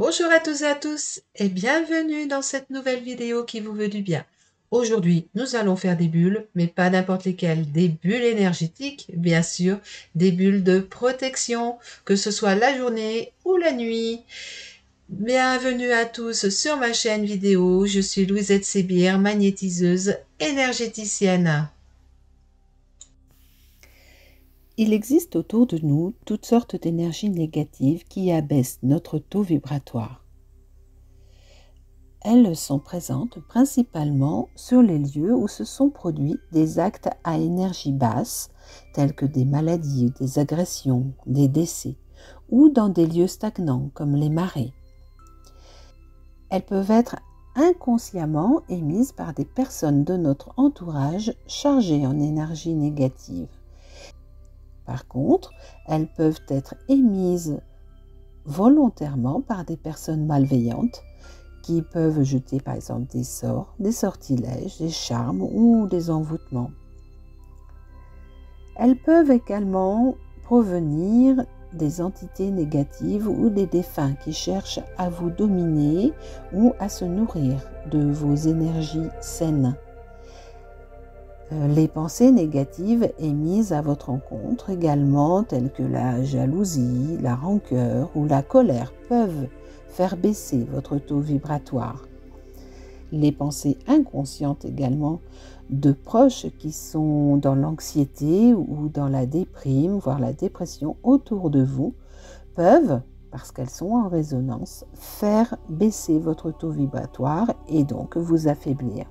Bonjour à tous et à tous et bienvenue dans cette nouvelle vidéo qui vous veut du bien. Aujourd'hui, nous allons faire des bulles, mais pas n'importe lesquelles, des bulles énergétiques, bien sûr, des bulles de protection, que ce soit la journée ou la nuit. Bienvenue à tous sur ma chaîne vidéo, je suis Louisette Sébir, magnétiseuse énergéticienne. Il existe autour de nous toutes sortes d'énergies négatives qui abaissent notre taux vibratoire. Elles sont présentes principalement sur les lieux où se sont produits des actes à énergie basse, tels que des maladies, des agressions, des décès, ou dans des lieux stagnants comme les marais. Elles peuvent être inconsciemment émises par des personnes de notre entourage chargées en énergie négative. Par contre, elles peuvent être émises volontairement par des personnes malveillantes qui peuvent jeter par exemple des sorts, des sortilèges, des charmes ou des envoûtements. Elles peuvent également provenir des entités négatives ou des défunts qui cherchent à vous dominer ou à se nourrir de vos énergies saines. Les pensées négatives émises à votre encontre également, telles que la jalousie, la rancœur ou la colère, peuvent faire baisser votre taux vibratoire. Les pensées inconscientes également de proches qui sont dans l'anxiété ou dans la déprime, voire la dépression autour de vous, peuvent, parce qu'elles sont en résonance, faire baisser votre taux vibratoire et donc vous affaiblir.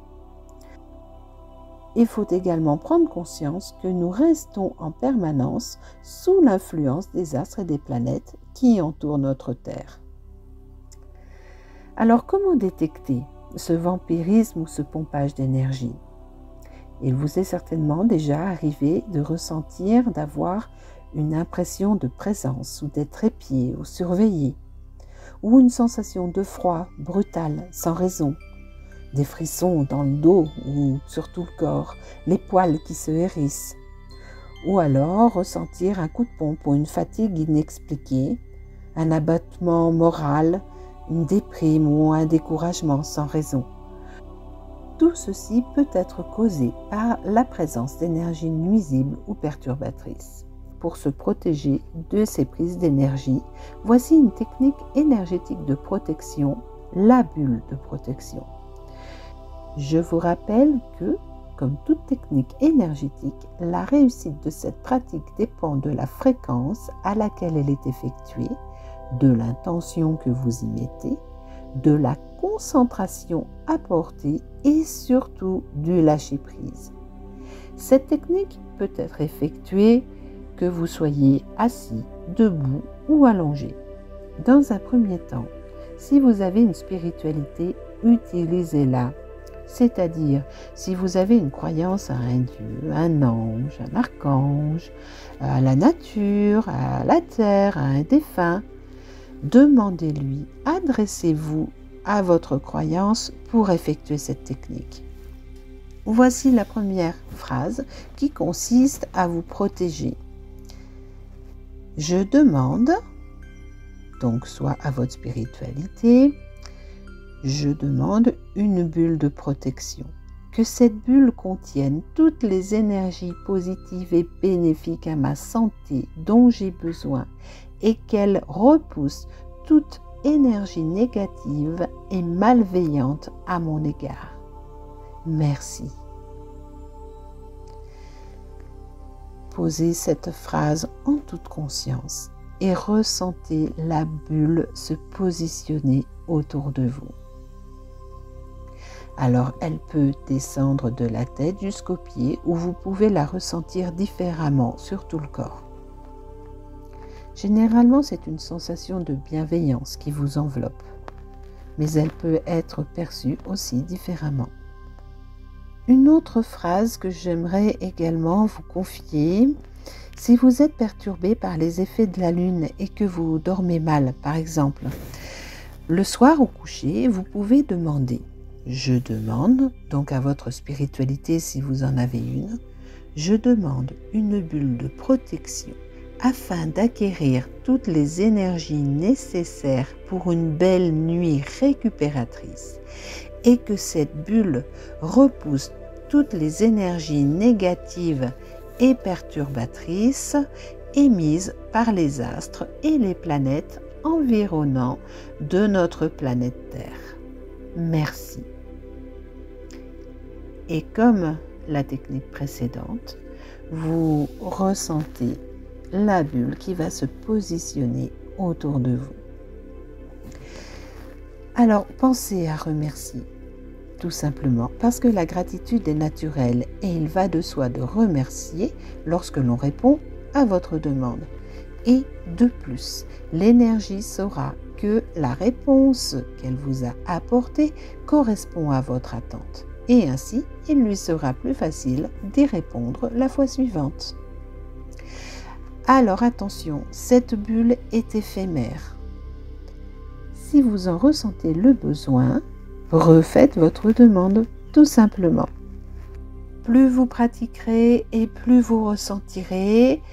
Il faut également prendre conscience que nous restons en permanence sous l'influence des astres et des planètes qui entourent notre Terre. Alors comment détecter ce vampirisme ou ce pompage d'énergie? Il vous est certainement déjà arrivé de ressentir, d'avoir une impression de présence ou d'être épié ou surveillé, ou une sensation de froid brutal sans raison, des frissons dans le dos ou sur tout le corps, les poils qui se hérissent, ou alors ressentir un coup de pompe ou une fatigue inexpliquée, un abattement moral, une déprime ou un découragement sans raison. Tout ceci peut être causé par la présence d'énergies nuisibles ou perturbatrices. Pour se protéger de ces prises d'énergie, voici une technique énergétique de protection, la bulle de protection. Je vous rappelle que, comme toute technique énergétique, la réussite de cette pratique dépend de la fréquence à laquelle elle est effectuée, de l'intention que vous y mettez, de la concentration apportée et surtout du lâcher-prise. Cette technique peut être effectuée que vous soyez assis, debout ou allongé. Dans un premier temps, si vous avez une spiritualité, utilisez-la. C'est-à-dire, si vous avez une croyance à un dieu, un ange, un archange, à la nature, à la terre, à un défunt, demandez-lui, adressez-vous à votre croyance pour effectuer cette technique. Voici la première phrase qui consiste à vous protéger. Je demande, donc soit à votre spiritualité, je demande une bulle de protection. Que cette bulle contienne toutes les énergies positives et bénéfiques à ma santé dont j'ai besoin et qu'elle repousse toute énergie négative et malveillante à mon égard. Merci. Posez cette phrase en toute conscience et ressentez la bulle se positionner autour de vous. Alors elle peut descendre de la tête jusqu'aux pieds ou vous pouvez la ressentir différemment sur tout le corps. Généralement, c'est une sensation de bienveillance qui vous enveloppe, mais elle peut être perçue aussi différemment. Une autre phrase que j'aimerais également vous confier, si vous êtes perturbé par les effets de la lune et que vous dormez mal, par exemple, le soir au coucher, vous pouvez demander, je demande, donc à votre spiritualité si vous en avez une, je demande une bulle de protection afin d'acquérir toutes les énergies nécessaires pour une belle nuit récupératrice et que cette bulle repousse toutes les énergies négatives et perturbatrices émises par les astres et les planètes environnant de notre planète Terre. Merci. Et comme la technique précédente, vous ressentez la bulle qui va se positionner autour de vous. Alors, pensez à remercier, tout simplement, parce que la gratitude est naturelle et il va de soi de remercier lorsque l'on répond à votre demande. Et de plus, l'énergie saura que la réponse qu'elle vous a apportée correspond à votre attente. Et ainsi, il lui sera plus facile d'y répondre la fois suivante. Alors attention, cette bulle est éphémère. Si vous en ressentez le besoin, refaites votre demande tout simplement. Plus vous pratiquerez et plus vous ressentirez.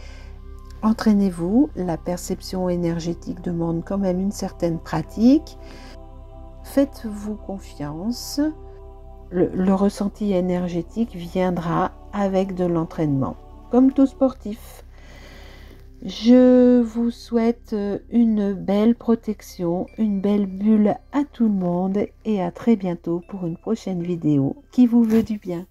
Entraînez-vous, la perception énergétique demande quand même une certaine pratique. Faites-vous confiance. Le ressenti énergétique viendra avec de l'entraînement, comme tout sportif. Je vous souhaite une belle protection, une belle bulle à tout le monde et à très bientôt pour une prochaine vidéo qui vous veut du bien.